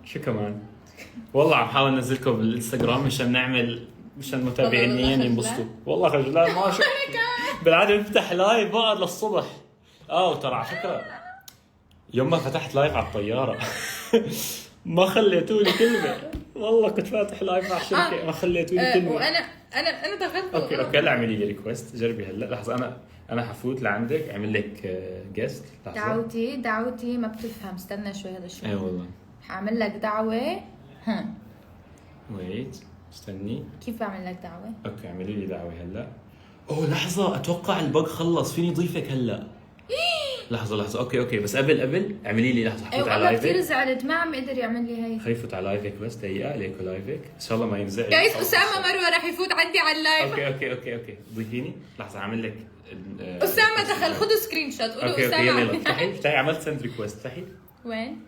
شو كمان؟ والله عم حاول انزلكم بالانستغرام مشان متابعيني ينبسطوا. والله خجلان ما شو بالعاده بفتح لايف بقعد للصبح. وترى على فكره يوم ما فتحت لايف على الطياره ما خليتوا لي كلمه. والله كنت فاتح لايف مع شركه ما خليتوا لي كلمه. وانا دخلت. اوكي هلا اعملي لي ريكوست. جربي هلا لحظه. انا حفوت لعندك اعمل لك جيست. دعوتي ما بتفهم. استنى شوي هذا شو. اي والله حاعمل لك دعوه. ويت استني. كيف بعمل لك دعوه؟ اوكي اعملي لي دعوه هلا. لحظه اتوقع البق خلص. فيني ضيفك هلا. لحظه اوكي بس قبل اعملي لي لحظه. حفوت على لايفك. كثير زعلت ما عم يقدر يعمل لي هي. خليني فوت على لايفك بس دقيقه. ليكو لايفك ان شاء الله ما ينزعج. جايز اسامه مروه رح يفوت عندي على اللايف. اوكي ضيفيني لحظه. اعمل لك اسامه دخل. خذوا سكرين شوت. قولوا اوكي اسامه. يلا افتحي عملت سند ريكوست. افتحي. وين؟